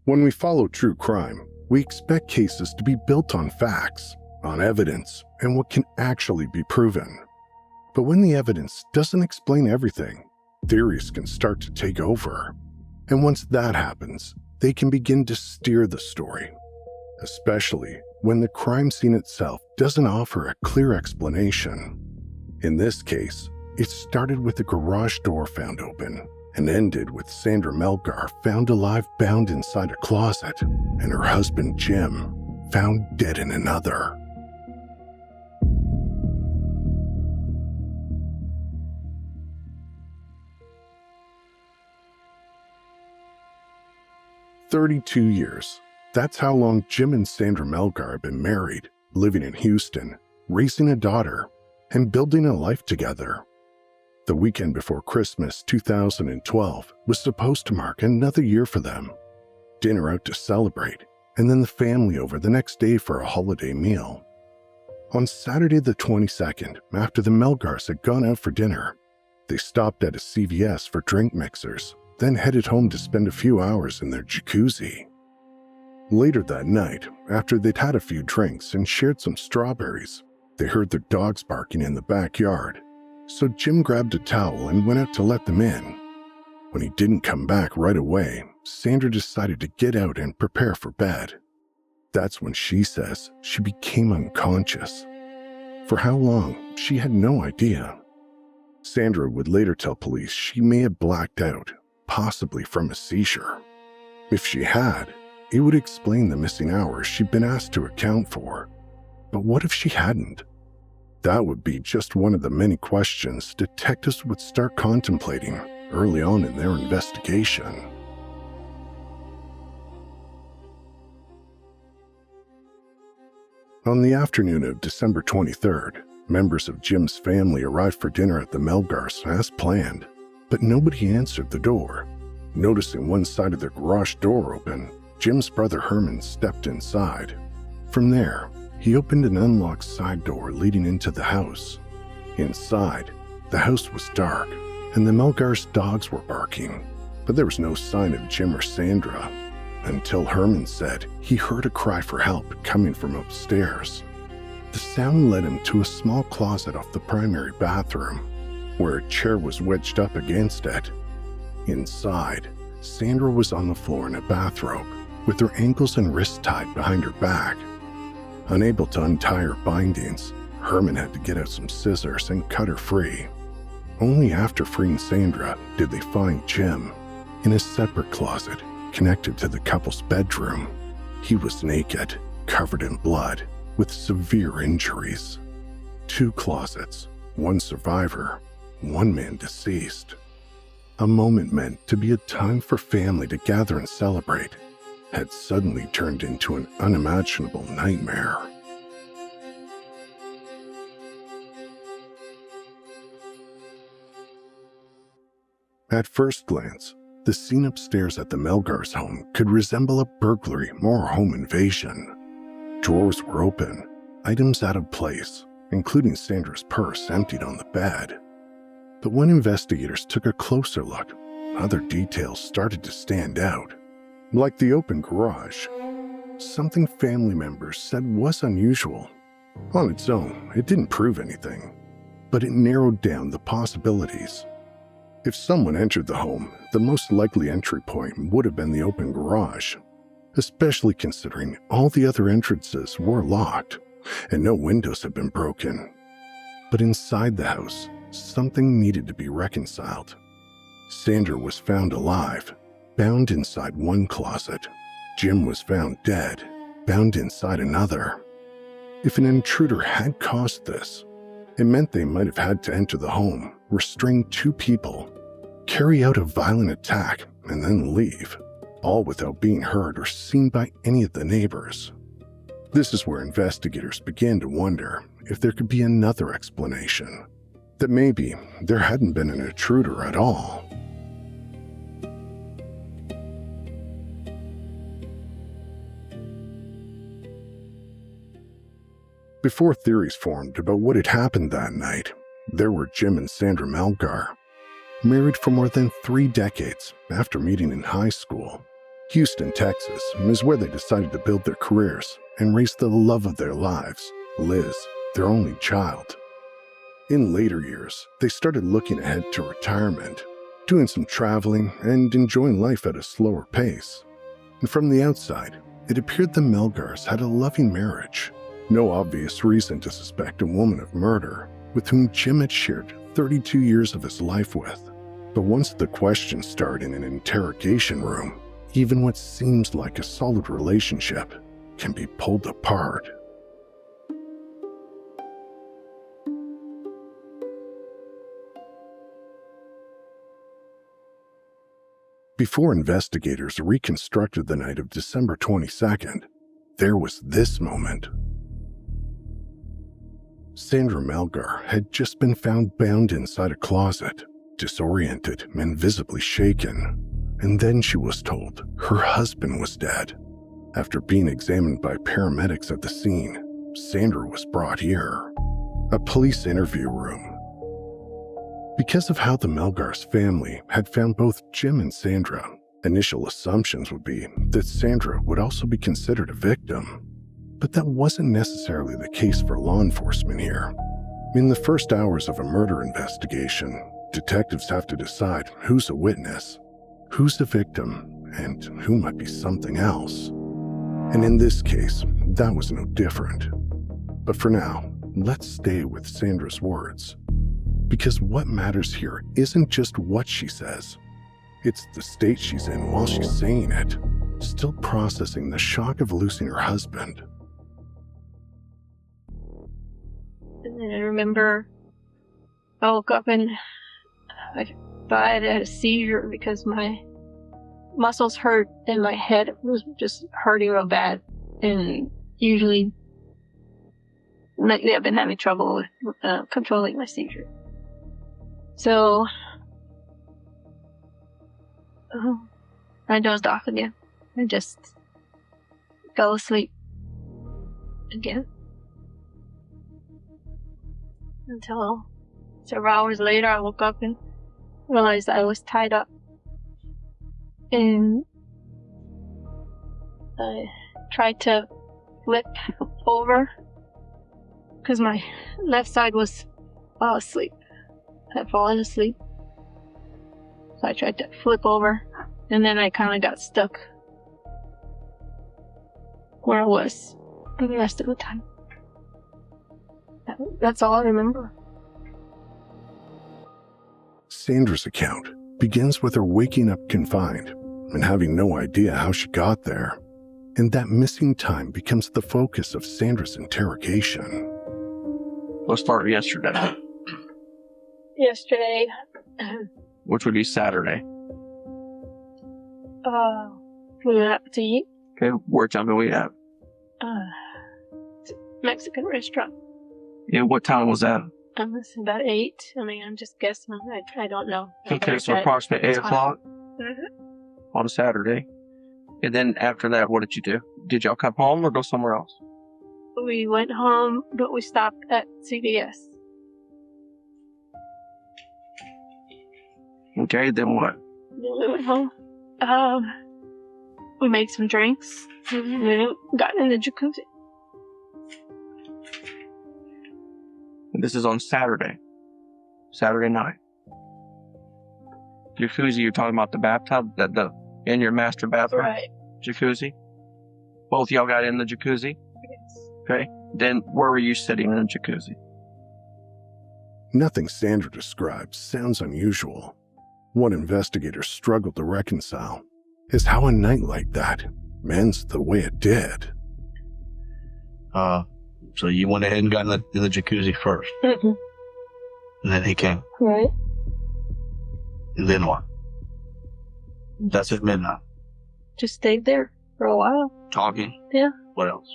When we follow true crime, we expect cases to be built on facts, on evidence, and what can actually be proven. But when the evidence doesn't explain everything, theories can start to take over. And once that happens, they can begin to steer the story, especially when the crime scene itself doesn't offer a clear explanation. In this case, it started with a garage door found open and ended with Sandra Melgar found alive bound inside a closet and her husband Jim found dead in another. "32 years. That's how long Jim and Sandra Melgar have been married, living in Houston, raising a daughter, and building a life together. The weekend before Christmas 2012 was supposed to mark another year for them. Dinner out to celebrate, and then the family over the next day for a holiday meal. On Saturday the 22nd, after the Melgars had gone out for dinner, they stopped at a CVS for drink mixers, then headed home to spend a few hours in their jacuzzi. Later that night, after they'd had a few drinks and shared some strawberries, they heard their dogs barking in the backyard. So Jim grabbed a towel and went out to let them in. When he didn't come back right away, Sandra decided to get out and prepare for bed. That's when she says she became unconscious. For how long, she had no idea. Sandra would later tell police she may have blacked out, possibly from a seizure. If she had, it would explain the missing hours she'd been asked to account for. But what if she hadn't? That would be just one of the many questions detectives would start contemplating early on in their investigation. On the afternoon of December 23rd, members of Jim's family arrived for dinner at the Melgars as planned, but nobody answered the door. Noticing one side of the garage door open, Jim's brother Herman stepped inside. From there, he opened an unlocked side door leading into the house. Inside, the house was dark, and the Melgar's dogs were barking, but there was no sign of Jim or Sandra, until Herman said he heard a cry for help coming from upstairs. The sound led him to a small closet off the primary bathroom, where a chair was wedged up against it. Inside, Sandra was on the floor in a bathrobe, with her ankles and wrists tied behind her back. Unable to untie her bindings, Herman had to get out some scissors and cut her free. Only after freeing Sandra did they find Jim in a separate closet connected to the couple's bedroom. He was naked, covered in blood, with severe injuries. 2 closets, 1 survivor, 1 man deceased. A moment meant to be a time for family to gather and celebrate had suddenly turned into an unimaginable nightmare. At first glance, the scene upstairs at the Melgars' home could resemble a burglary or home invasion. Drawers were open, items out of place, including Sandra's purse emptied on the bed. But when investigators took a closer look, other details started to stand out. Like the open garage, something family members said was unusual. On its own, it didn't prove anything, but it narrowed down the possibilities. If someone entered the home, the most likely entry point would have been the open garage, especially considering all the other entrances were locked and no windows had been broken. But inside the house, something needed to be reconciled. Sandra was found alive, bound inside one closet. Jim was found dead, bound inside another. If an intruder had caused this, it meant they might have had to enter the home, restrain 2 people, carry out a violent attack, and then leave, all without being heard or seen by any of the neighbors. This is where investigators began to wonder if there could be another explanation, that maybe there hadn't been an intruder at all. Before theories formed about what had happened that night, there were Jim and Sandra Melgar, married for more than 3 decades after meeting in high school. Houston, Texas, is where they decided to build their careers and raise the love of their lives, Liz, their only child. In later years, they started looking ahead to retirement, doing some traveling and enjoying life at a slower pace. And from the outside, it appeared the Melgars had a loving marriage. No obvious reason to suspect a woman of murder, with whom Jim had shared 32 years of his life with. But once the questions start in an interrogation room, even what seems like a solid relationship can be pulled apart. Before investigators reconstructed the night of December 22nd, there was this moment. Sandra Melgar had just been found bound inside a closet, disoriented and visibly shaken, and then she was told her husband was dead. After being examined by paramedics at the scene, Sandra was brought here, a police interview room. Because of how the Melgar's family had found both Jim and Sandra, initial assumptions would be that Sandra would also be considered a victim. But that wasn't necessarily the case for law enforcement here. In the first hours of a murder investigation, detectives have to decide who's a witness, who's a victim, and who might be something else. And in this case, that was no different. But for now, let's stay with Sandra's words. Because what matters here isn't just what she says. It's the state she's in while she's saying it, still processing the shock of losing her husband. And then I remember I woke up and I thought I had a seizure because my muscles hurt and my head was just hurting real bad. And usually, lately I've been having trouble with controlling my seizure. So, I dozed off again. I just fell asleep again. Until several hours later, I woke up and realized I was tied up. And I tried to flip over because my left side was asleep. I'd fallen asleep. So I tried to flip over, and then I kind of got stuck where I was for the rest of the time. That's all I remember. Sandra's account begins with her waking up confined and having no idea how she got there. And that missing time becomes the focus of Sandra's interrogation. Let's start yesterday. Yesterday. Which would be Saturday. We went out to eat. Okay, where time do we have? Mexican restaurant. Yeah, what time was that? It's about 8. I mean, I'm just guessing. I don't know. Okay, so approximately 8 o'clock on a Saturday. And then after that, what did you do? Did y'all come home or go somewhere else? We went home, but we stopped at CVS. Okay, then what? Then we went home. We made some drinks. And then got in the jacuzzi. And this is on Saturday. Saturday night. Jacuzzi, you're talking about the bathtub? In your master bathroom? Right. Jacuzzi? Both y'all got in the jacuzzi? Yes. Okay. Then where were you sitting in the jacuzzi? Nothing Sandra describes sounds unusual. What investigators struggled to reconcile is how a night like that ends the way it did. So you went ahead and got in the jacuzzi first. Mm-hmm. And then he came. Right. And then what? That's at midnight. Just stayed there for a while. Talking? Yeah. What else?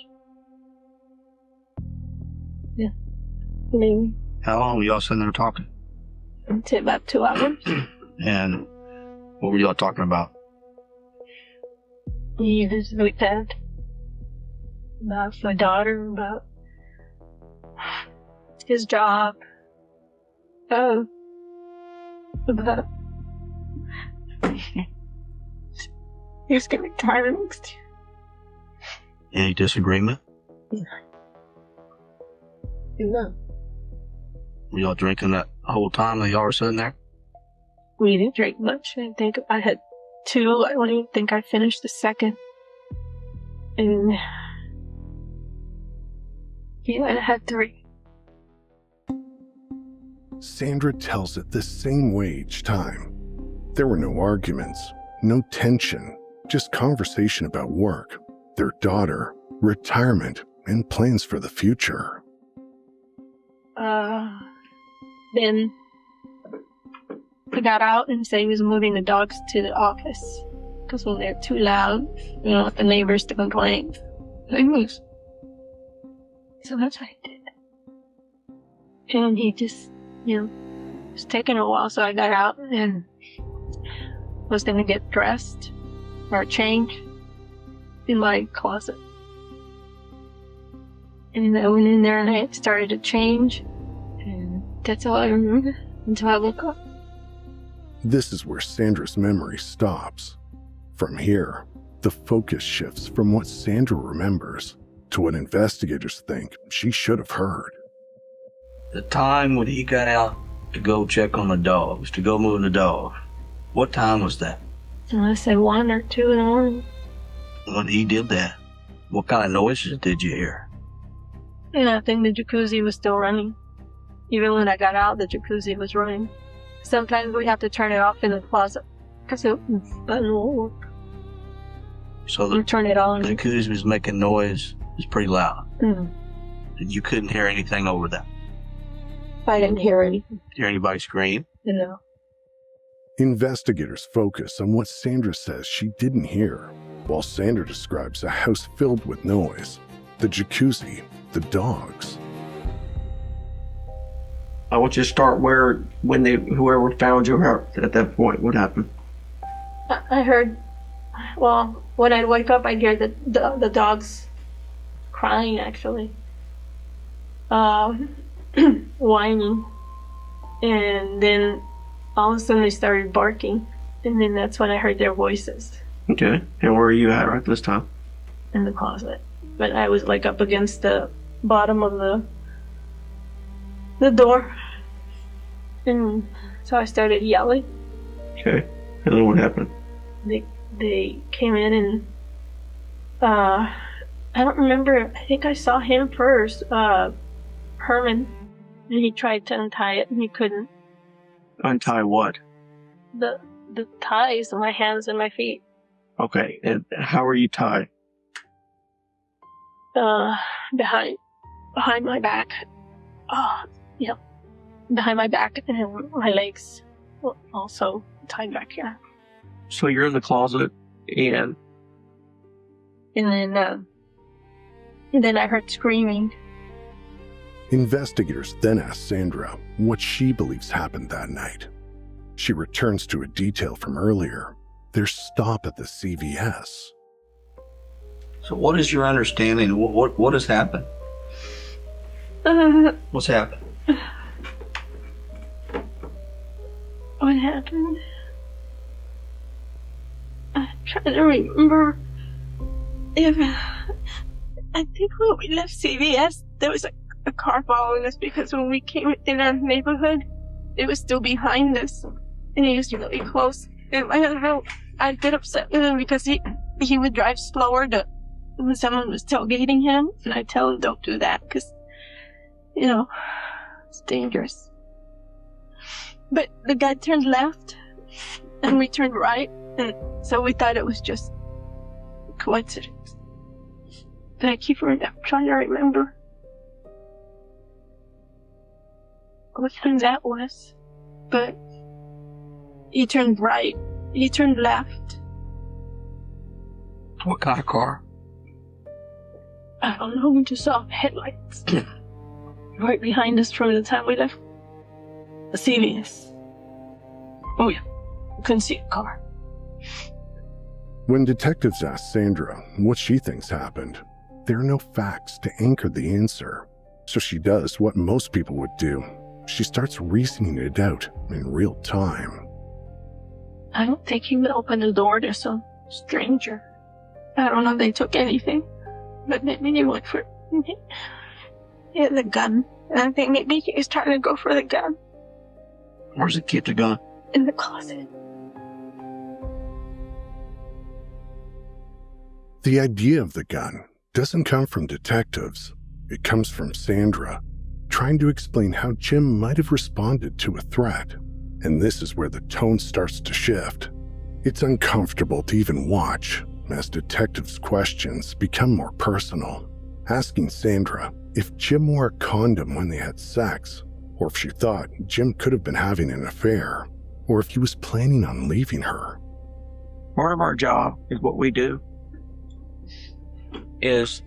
Yeah. Maybe. How long were y'all sitting there talking? Until about 2 hours. And what were y'all talking about? Years we've had. About my daughter, about his job. About He was gonna retire next year. Any disagreement? No. Were y'all drinking that whole time that y'all were sitting there? We didn't drink much. I think I had 2. I don't even think I finished the second. And yeah, I had 3. Sandra tells it the same way each time. There were no arguments, no tension, just conversation about work, their daughter, retirement, and plans for the future. Then he got out and said he was moving the dogs to the office because when they're too loud, you know, the neighbors to complain. So he moves. So that's what he did. And he just, you know, it was taking a while, so I got out and was going to get dressed or change in my closet. And I went in there and I started to change. And that's all I remember until I woke up. This is where Sandra's memory stops. From here, the focus shifts from what Sandra remembers to what investigators think she should have heard. The time when he got out to go check on the dogs, to go move the dog, what time was that? I said 1 or 2 in the morning. When he did that, what kind of noises did you hear? And I think the jacuzzi was still running. Even when I got out, the jacuzzi was running. Sometimes we have to turn it off in the closet because the button won't work. So You turn it on. the jacuzzi was making noise. It was pretty loud. Mm. And you couldn't hear anything over that. I didn't hear anything. Hear anybody scream? You know. Investigators focus on what Sandra says she didn't hear, while Sandra describes a house filled with noise, the jacuzzi, the dogs. I want you to start whoever found you out at that point. What happened? I heard, well, when I'd wake up, I'd hear the dogs crying, actually. Whining. And then all of a sudden they started barking. And then that's when I heard their voices Okay. And where are you at right this time? in the closet. But I was like up against the bottom of the door. And so I started yelling. Okay. And then what happened? They came in and I don't remember. I think I saw him first, Herman, and he tried to untie it and he couldn't. Untie what? The ties on my hands and my feet. Okay. And how are you tied? Behind my back. Yeah, behind my back and my legs were also tied back here. So you're in the closet and And then I heard screaming. Investigators then ask Sandra what she believes happened that night. She returns to a detail from earlier, their stop at the CVS. So what is your understanding? What has happened? What's happened? What happened? I'm trying to remember if I think when we left CVS, there was a car following us because when we came in our neighborhood, it was still behind us, and he was really close. And I don't know, I'd get upset with him because he would drive slower when someone was tailgating him, and I tell him don't do that because, you know, it's dangerous. But the guy turned left, and we turned right, and so we thought it was just a coincidence. But I keep trying to remember which one that was. But he turned right. He turned left. What kind of car? I don't know, we just saw headlights right behind us from the time we left the CVS. Oh yeah, we couldn't see a car. When detectives ask Sandra what she thinks happened, there are no facts to anchor the answer. So she does what most people would do. She starts reasoning it out in real time. I don't think he would open the door to some stranger. I don't know if they took anything, but maybe they went for he had the gun. And I think maybe he was trying to go for the gun. Where's he keep the gun? In the closet. The idea of the gun doesn't come from detectives. It comes from Sandra, trying to explain how Jim might have responded to a threat. And this is where the tone starts to shift. It's uncomfortable to even watch as detectives' questions become more personal, asking Sandra if Jim wore a condom when they had sex, or if she thought Jim could have been having an affair, or if he was planning on leaving her. Part of our job is what we do is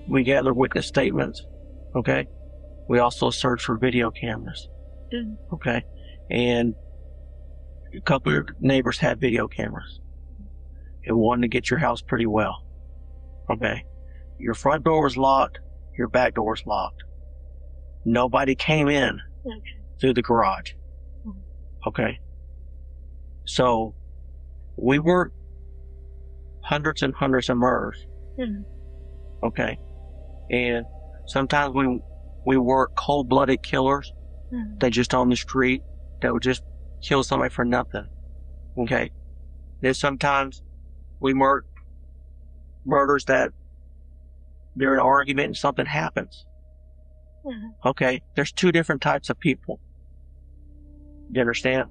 we gather witness statements, okay? We also search for video cameras, okay? And a couple of neighbors had video cameras and wanted to get your house pretty well, okay? Your front door was locked, your back door was locked. Nobody came in through the garage, okay? So we work hundreds and hundreds of murders, okay? And sometimes we work cold-blooded killers that just on the street that would just kill somebody for nothing, okay? Then sometimes we work murders that they're in an argument and something happens, okay? There's two different types of people. You understand?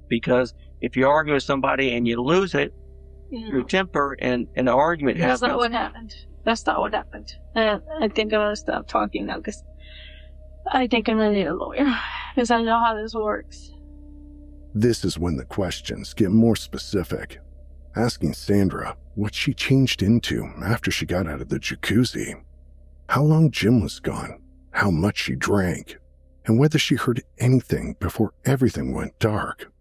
Because if you argue with somebody and you lose it, your temper and an argument happens. That's not what happened. That's not what happened. I think I'm going to stop talking now because I think I'm going to need a lawyer because I know how this works. This is when the questions get more specific, asking Sandra what she changed into after she got out of the jacuzzi, how long Jim was gone, how much she drank, and whether she heard anything before everything went dark.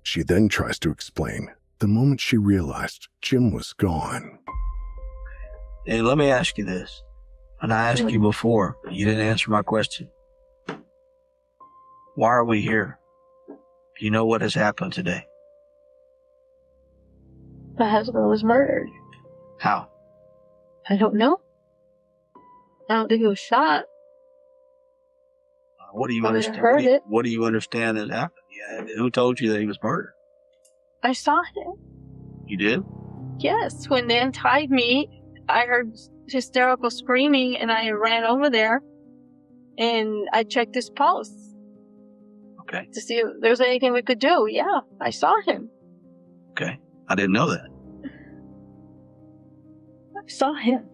She then tries to explain the moment she realized Jim was gone. Hey, let me ask you this. And I asked you before, but you didn't answer my question. Why are we here? You know what has happened today? My husband was murdered. How? I don't know. I don't think he was shot. What do you I understand? heard it. What do you understand has happened? Yeah, who told you that he was murdered? I saw him. You did? Yes, when they untied me, I heard hysterical screaming and I ran over there and I checked his pulse. Okay. To see if there was anything we could do. Yeah, I saw him. Okay. I didn't know that. I saw him.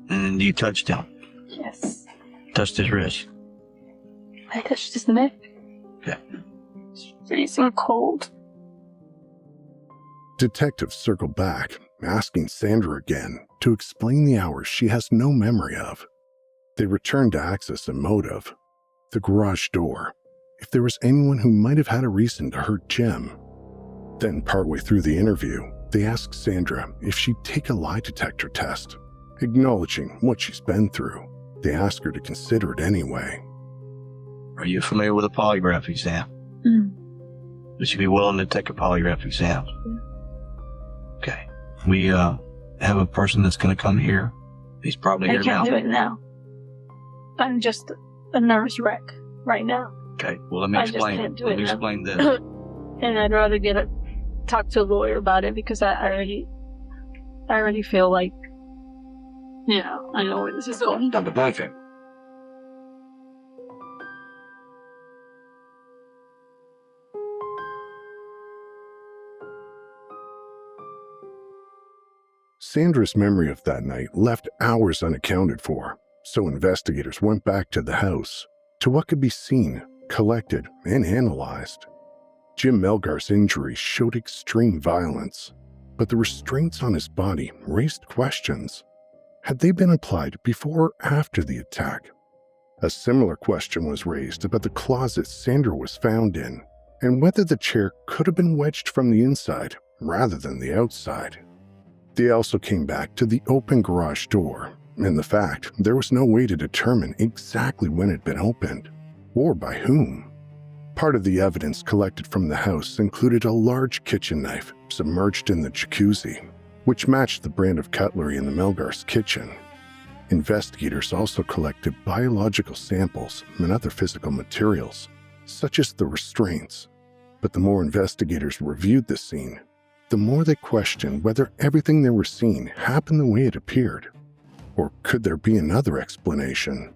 And you touched him? Yes. Touched his wrist? I touched his neck. Okay. It's freezing cold. Detectives circle back, asking Sandra again to explain the hours she has no memory of. They return to access a motive, the garage door, if there was anyone who might have had a reason to hurt Jim. Then partway through the interview, they ask Sandra if she'd take a lie detector test. Acknowledging what she's been through, they ask her to consider it anyway. Are you familiar with a polygraph exam? Would you be willing to take a polygraph exam? Okay. We have a person that's going to come here. He's probably I here now. can't do it now. I'm just a nervous wreck right now. Okay. Well, let me I just explain. can't do Let it me now. explain this. And I'd rather talk to a lawyer about it because I already feel like, I know where this is going. Dr. Blanchard. Sandra's memory of that night left hours unaccounted for, so investigators went back to the house, to what could be seen, collected, and analyzed. Jim Melgar's injuries showed extreme violence, but the restraints on his body raised questions. Had they been applied before or after the attack? A similar question was raised about the closet Sandra was found in, and whether the chair could have been wedged from the inside rather than the outside. They also came back to the open garage door and the fact there was no way to determine exactly when it had been opened, or by whom. Part of the evidence collected from the house included a large kitchen knife submerged in the jacuzzi, which matched the brand of cutlery in the Melgar's kitchen. Investigators also collected biological samples and other physical materials, such as the restraints. But the more investigators reviewed the scene, the more they questioned whether everything they were seeing happened the way it appeared. Or could there be another explanation?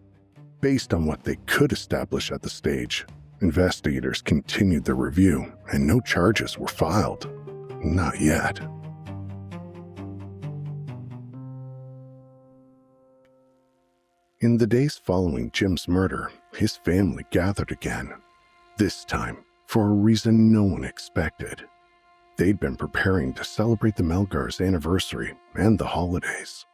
Based on what they could establish at the stage, investigators continued their review and no charges were filed. Not yet. In the days following Jim's murder, his family gathered again. This time, for a reason no one expected. They'd been preparing to celebrate the Melgar's anniversary and the holidays.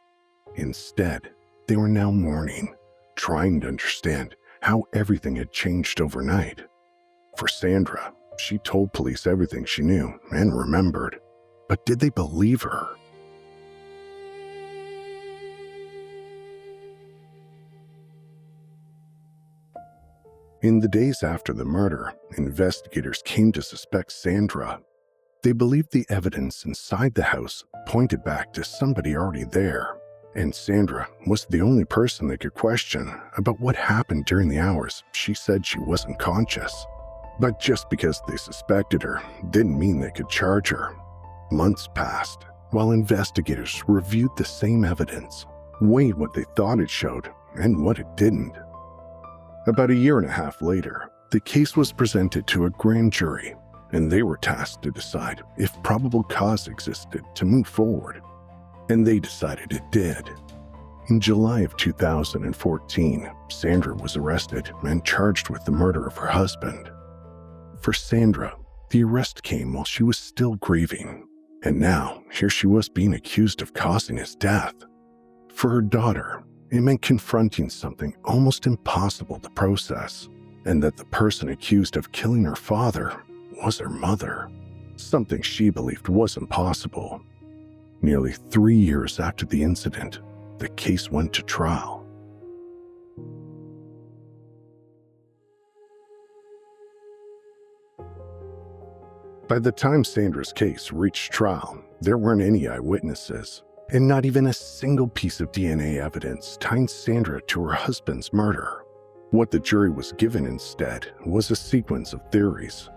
Instead, they were now mourning, trying to understand how everything had changed overnight. For Sandra, she told police everything she knew and remembered, but did they believe her? In the days after the murder, investigators came to suspect Sandra. They believed the evidence inside the house pointed back to somebody already there, and Sandra was the only person they could question about what happened during the hours she said she wasn't conscious. But just because they suspected her didn't mean they could charge her. Months passed while investigators reviewed the same evidence, weighed what they thought it showed and what it didn't. About a year and a half later, the case was presented to a grand jury, and they were tasked to decide if probable cause existed to move forward. And they decided it did. In July of 2014, Sandra was arrested and charged with the murder of her husband. For Sandra, the arrest came while she was still grieving, and now here she was being accused of causing his death. For her daughter, it meant confronting something almost impossible to process, and that the person accused of killing her father was her mother, something she believed wasn't possible. Nearly 3 years after the incident, the case went to trial. By the time Sandra's case reached trial, there weren't any eyewitnesses, and not even a single piece of DNA evidence tying Sandra to her husband's murder. What the jury was given instead was a sequence of theories.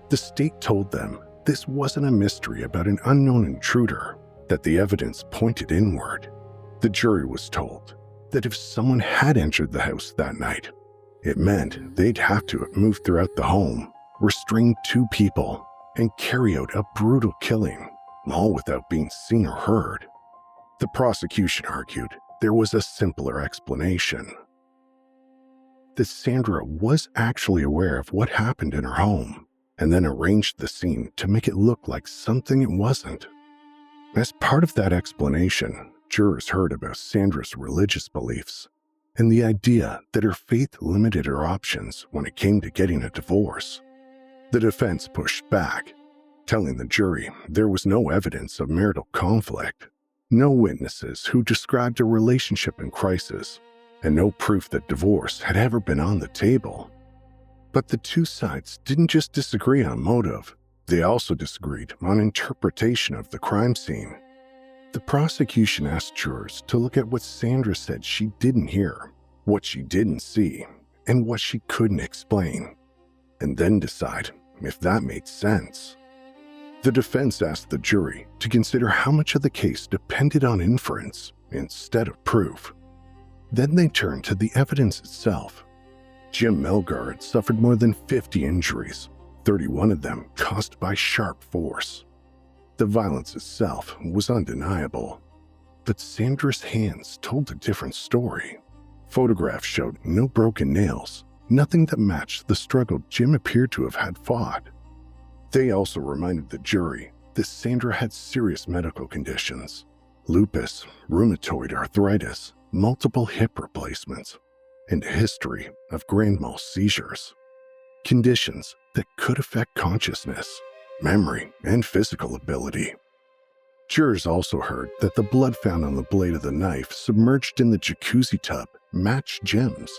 The state told them this wasn't a mystery about an unknown intruder, that the evidence pointed inward. The jury was told that if someone had entered the house that night, it meant they'd have to have moved throughout the home, restrain 2 people, and carry out a brutal killing, all without being seen or heard. The prosecution argued there was a simpler explanation. That Sandra was actually aware of what happened in her home, and then arranged the scene to make it look like something it wasn't. As part of that explanation, jurors heard about Sandra's religious beliefs, and the idea that her faith limited her options when it came to getting a divorce. The defense pushed back, telling the jury there was no evidence of marital conflict, no witnesses who described a relationship in crisis, and no proof that divorce had ever been on the table. But the 2 sides didn't just disagree on motive, they also disagreed on interpretation of the crime scene. The prosecution asked jurors to look at what Sandra said she didn't hear, what she didn't see, and what she couldn't explain, and then decide if that made sense. The defense asked the jury to consider how much of the case depended on inference instead of proof. Then they turned to the evidence itself. Jim Melgar had suffered more than 50 injuries, 31 of them caused by sharp force. The violence itself was undeniable, but Sandra's hands told a different story. Photographs showed no broken nails, nothing that matched the struggle Jim appeared to have had fought. They also reminded the jury that Sandra had serious medical conditions: lupus, rheumatoid arthritis, multiple hip replacements, and a history of grand mal seizures. Conditions that could affect consciousness, memory, and physical ability. Jurors also heard that the blood found on the blade of the knife submerged in the jacuzzi tub matched Jim's.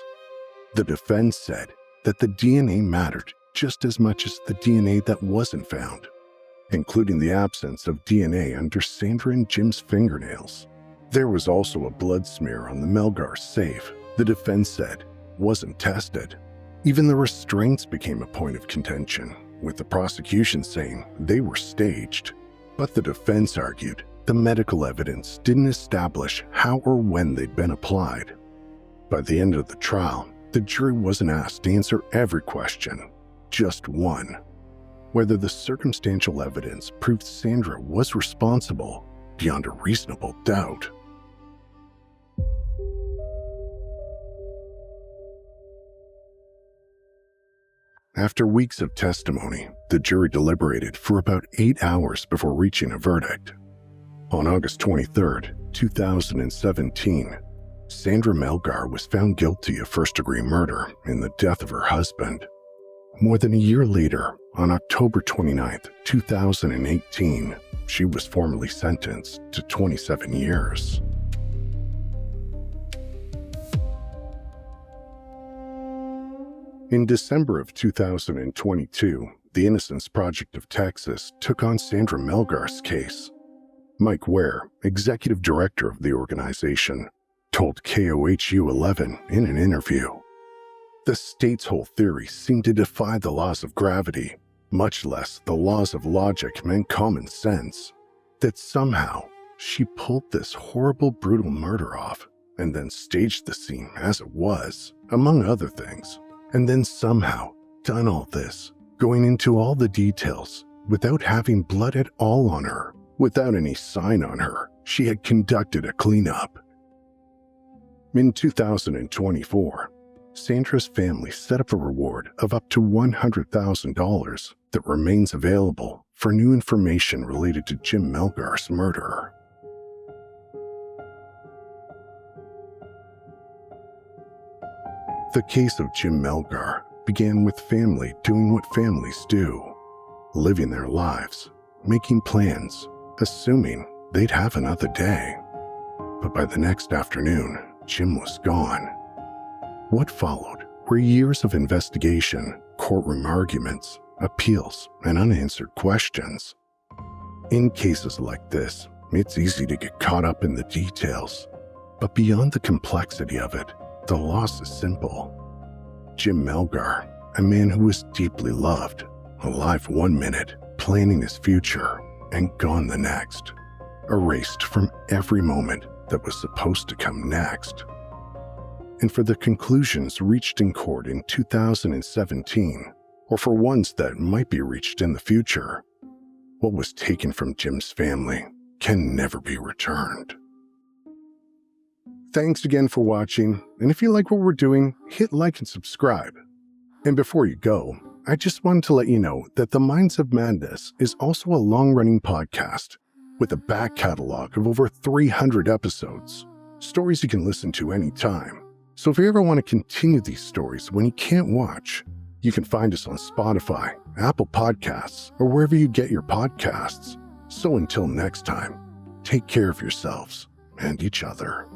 The defense said that the DNA mattered just as much as the DNA that wasn't found, including the absence of DNA under Sandra and Jim's fingernails. There was also a blood smear on the Melgar safe the defense said wasn't tested. Even the restraints became a point of contention, with the prosecution saying they were staged. But the defense argued the medical evidence didn't establish how or when they'd been applied. By the end of the trial, the jury wasn't asked to answer every question, just one: whether the circumstantial evidence proved Sandra was responsible beyond a reasonable doubt. After weeks of testimony, the jury deliberated for about 8 hours before reaching a verdict. On August 23, 2017, Sandra Melgar was found guilty of first-degree murder in the death of her husband. More than a year later, on October 29, 2018, she was formally sentenced to 27 years. In December of 2022, the Innocence Project of Texas took on Sandra Melgar's case. Mike Ware, executive director of the organization, told KOHU 11 in an interview, "The state's whole theory seemed to defy the laws of gravity, much less the laws of logic and common sense. That somehow she pulled this horrible, brutal murder off and then staged the scene as it was, among other things, and then somehow done all this, going into all the details, without having blood at all on her, without any sign on her. She had conducted a cleanup." In 2024, Sandra's family set up a reward of up to $100,000 that remains available for new information related to Jim Melgar's murder. The case of Jim Melgar began with family doing what families do, living their lives, making plans, assuming they'd have another day. But by the next afternoon, Jim was gone. What followed were years of investigation, courtroom arguments, appeals, and unanswered questions. In cases like this, it's easy to get caught up in the details. But beyond the complexity of it, the loss is simple. Jim Melgar, a man who was deeply loved, alive one minute, planning his future, and gone the next, erased from every moment that was supposed to come next. And for the conclusions reached in court in 2017, or for ones that might be reached in the future, what was taken from Jim's family can never be returned. Thanks again for watching, and if you like what we're doing, hit like and subscribe. And before you go, I just wanted to let you know that The Minds of Madness is also a long-running podcast with a back catalog of over 300 episodes, stories you can listen to anytime. So if you ever want to continue these stories when you can't watch, you can find us on Spotify, Apple Podcasts, or wherever you get your podcasts. So until next time, take care of yourselves and each other.